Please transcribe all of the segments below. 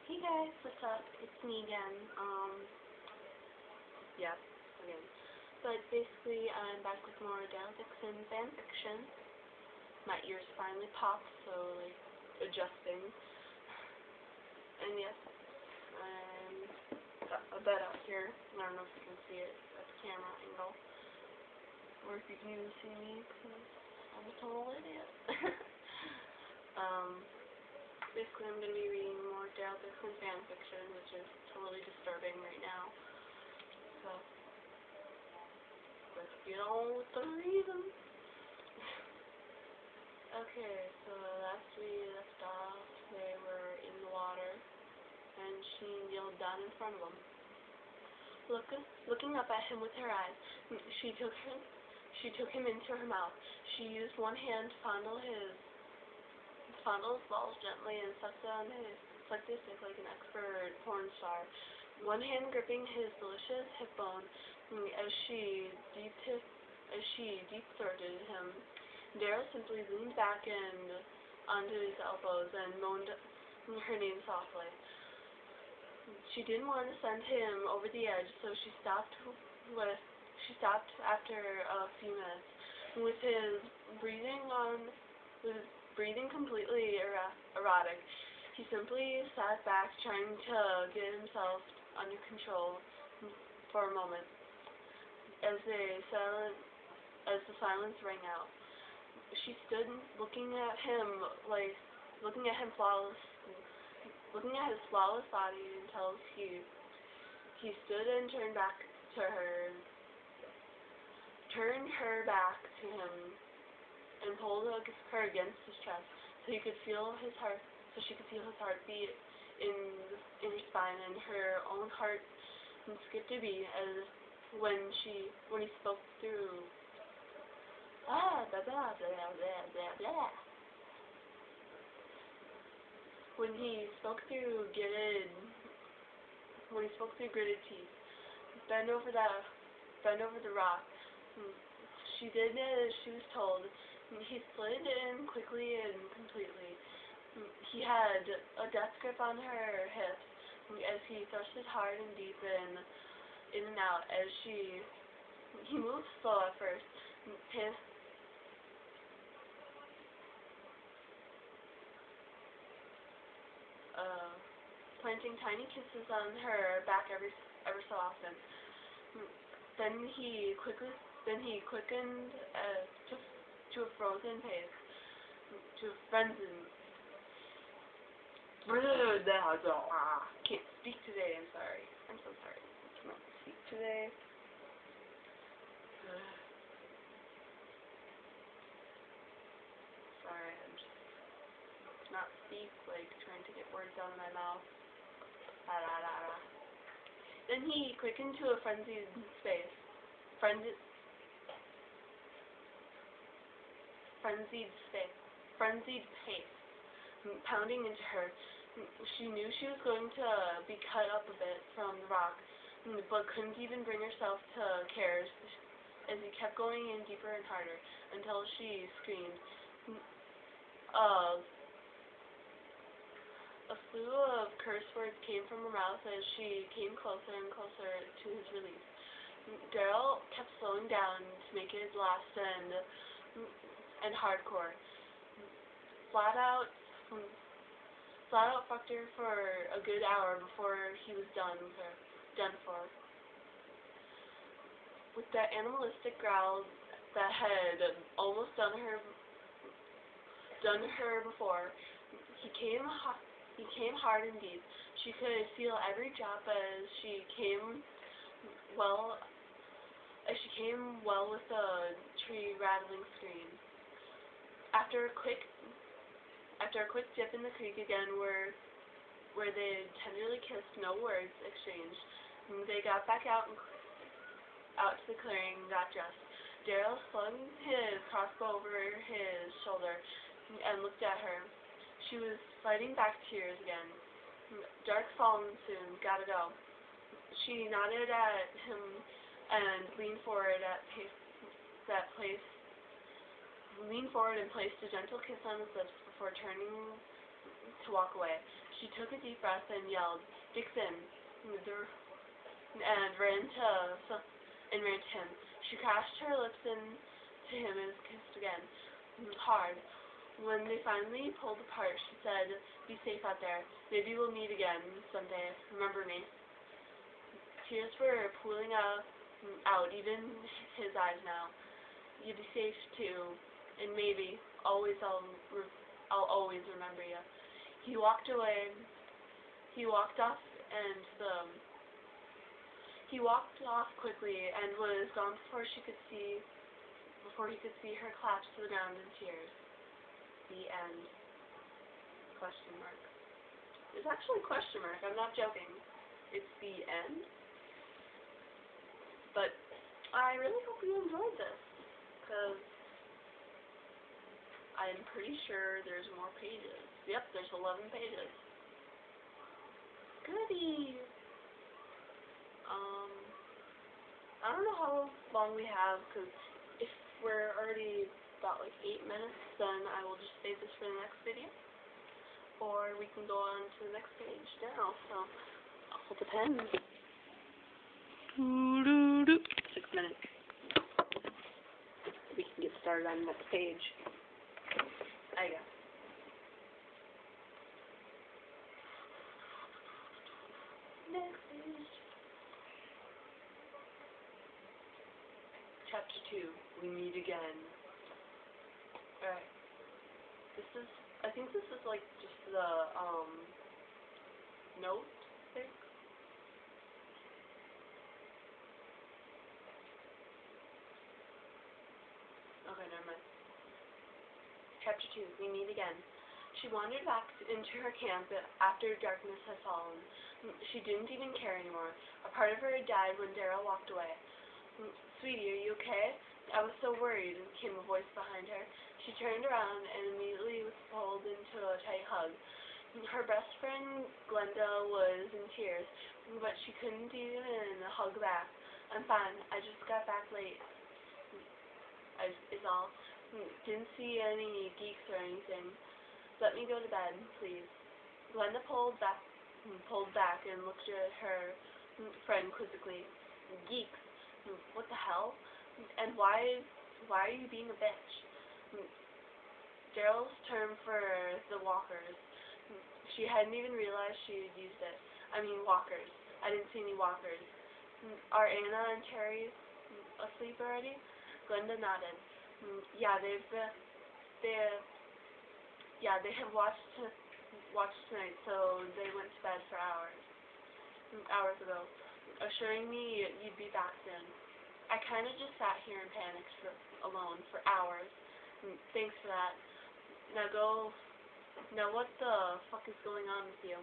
Hey guys, what's up? It's me again. Yeah, again. But basically, I'm back with more Daryl Dixon fan fiction. My ears finally popped, so like adjusting. And yes, I'm got a bed out here. I don't know if you can see it at the camera angle, or if you can even see me because I'm a total idiot. Basically, I'm going to be reading more Daryl Dixon fan fiction, which is totally disturbing right now. So, let's get on with the reading. Okay, so last we left off, they were in the water, and she kneeled down in front of him. Looking up at him with her eyes, she took him into her mouth. She used one hand to fondle his balls gently and sucked his dick like an expert porn star. One hand gripping his delicious hip bone as she deep throated him. Daryl simply leaned back and onto his elbows and moaned her name softly. She didn't want to send him over the edge, so she stopped after a few minutes. With his breathing completely erotic, he simply sat back, trying to get himself under control for a moment. As the silence rang out, she stood looking at his flawless body until he stood and turned her back to him and pulled her against his chest so she could feel his heartbeat in her spine, and her own heart skipped a beat as when he spoke through blah blah blah blah blah blah. When he spoke through gritted teeth. Bend over the rock. She did as she was told. He slid in quickly and completely. He had a death grip on her hips as he thrusted hard and deep in and out as he moved slow at first, planting tiny kisses on her back ever so often. Then he quickened to a frozen pace, to a frenzied. Can't speak today. I'm sorry. I'm so sorry. I cannot speak today. Sorry, I'm just not speak, like trying to get words out of my mouth. La la la la. Then he quickened to a frenzied pace, pounding into her. She knew she was going to be cut up a bit from the rock, but couldn't even bring herself to care as he kept going in deeper and harder until she screamed. A slew of curse words came from her mouth as she came closer and closer to his release. Daryl kept slowing down to make it last and hardcore. Flat out fucked her for a good hour before he was done for. With that animalistic growl that had almost done her before, he came hard and deep. She could feel every drop as she came well with a tree rattling scream. After a quick dip in the creek again, where they tenderly kissed, no words exchanged. They got back out to the clearing and got dressed. Daryl slung his crossbow over his shoulder and looked at her. She was fighting back tears again. Dark's fallen soon. Gotta go. She nodded at him and leaned forward and placed a gentle kiss on his lips before turning to walk away. She took a deep breath and yelled, "Dixon!" and ran to him. She crashed her lips into him and kissed again, hard. When they finally pulled apart, she said, "Be safe out there. Maybe we'll meet again someday. Remember me." Tears were pooling out, even his eyes now. "You'll be safe too, and maybe I'll always remember you." He walked away. He walked off quickly and was gone before he could see her collapse to the ground in tears. The end. Question mark. It's actually a question mark. I'm not joking. It's the end. But I really hope you enjoyed this, because I'm pretty sure there's more pages. Yep, there's 11 pages. Goody! I don't know how long we have, because if we're already about like 8 minutes, then I will just save this for the next video. Or we can go on to the next page now, so it depends. 6 minutes. We can get started on the next page. There you go. Next page. Chapter 2. We meet again. Alright. I think this is like just the, note thing. Okay, never mind. Chapter 2. We meet again. She wandered back into her camp after darkness had fallen. She didn't even care anymore. A part of her had died when Daryl walked away. "Sweetie, are you okay? I was so worried," came a voice behind her. She turned around and immediately was pulled into a tight hug. Her best friend, Glenda, was in tears, but she couldn't even hug back. "I'm fine. I just got back late. Is all. Didn't see any geeks or anything. Let me go to bed, please." Glenda pulled back and looked at her friend quizzically. "Geeks? What the hell? And why are you being a bitch?" Daryl's term for the walkers. She hadn't even realized she had used it. "I mean walkers. I didn't see any walkers. Are Anna and Terry asleep already?" Glenda nodded. Yeah, they have watched tonight, so they went to bed for hours ago, assuring me you'd be back soon. I kind of just sat here and panicked alone for hours. Thanks for that. Now what the fuck is going on with you?"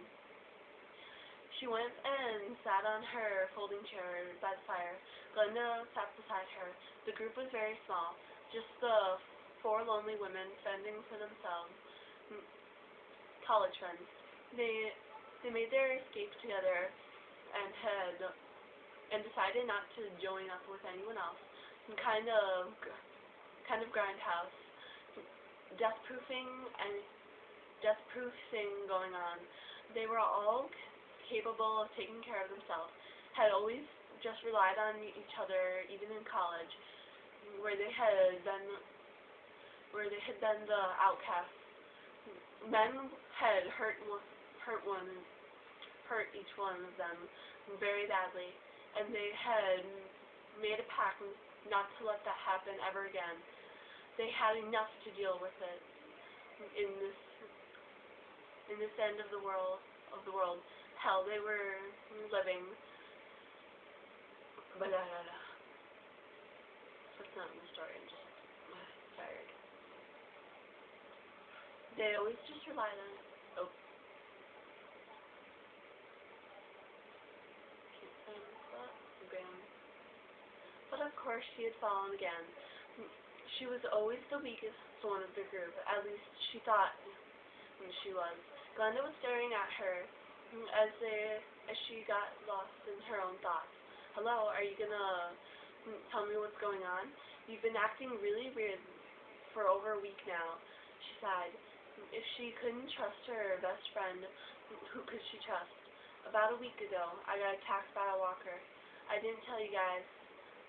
She went and sat on her folding chair by the fire. Glenda sat beside her. The group was very small, just the 4 lonely women fending for themselves. College friends. They made their escape together and decided not to join up with anyone else. Kind of grindhouse. Death-proof thing going on. They were all capable of taking care of themselves. Had always just relied on each other, even in college, where they had been the outcasts. Men had hurt each one of them very badly, and they had made a pact not to let that happen ever again. They had enough to deal with it in this end of the world. Hell, they were living. But that's not in the story. I'm just tired. They always just relied on it. Oh. Can't find the spot. Bam. But of course she had fallen again. She was always the weakest one of the group. At least she thought she was. Glenda was staring at her as she got lost in her own thoughts. "Hello, are you gonna tell me what's going on? You've been acting really weird for over a week now," she sighed. If she couldn't trust her best friend, Who could she trust? About a week ago, I got attacked by a walker. I didn't tell you guys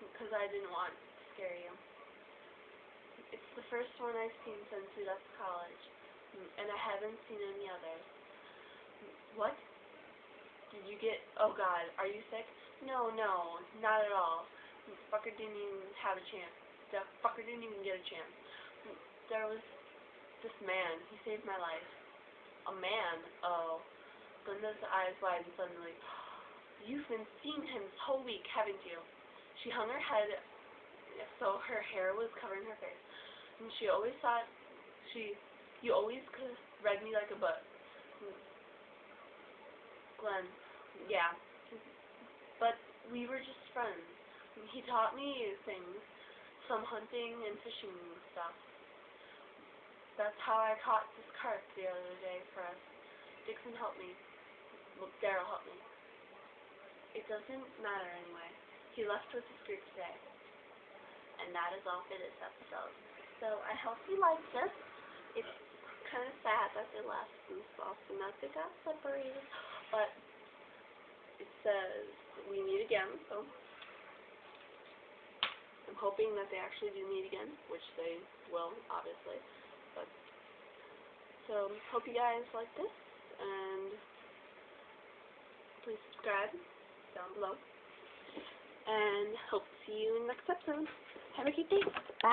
because I didn't want to scare you. It's the first one I've seen since we left college, and I haven't seen any others. What? Did you get... Oh God, are you sick? No, not at all. The fucker didn't even have a chance. The fucker didn't even get a chance. There was this man. He saved my life. A man? Oh. Glenda's eyes widened suddenly. You've been seeing him this whole week, haven't you? She hung her head so her hair was covering her face. And she always thought you always could have read me like a book. Glenn, yeah. But we were just friends. He taught me things, some hunting and fishing stuff. That's how I caught this carp the other day for us. Dixon helped me. Well, Daryl helped me. It doesn't matter anyway. He left with his group today. And that is all for this episode. So I hope you liked this. It's kind of sad that they left and stuff and that they got separated. But it says we meet again, so I'm hoping that they actually do meet again, which they will, obviously. But so hope you guys like this, and please subscribe down below. And hope to see you in the next episode. Have a good day. Bye.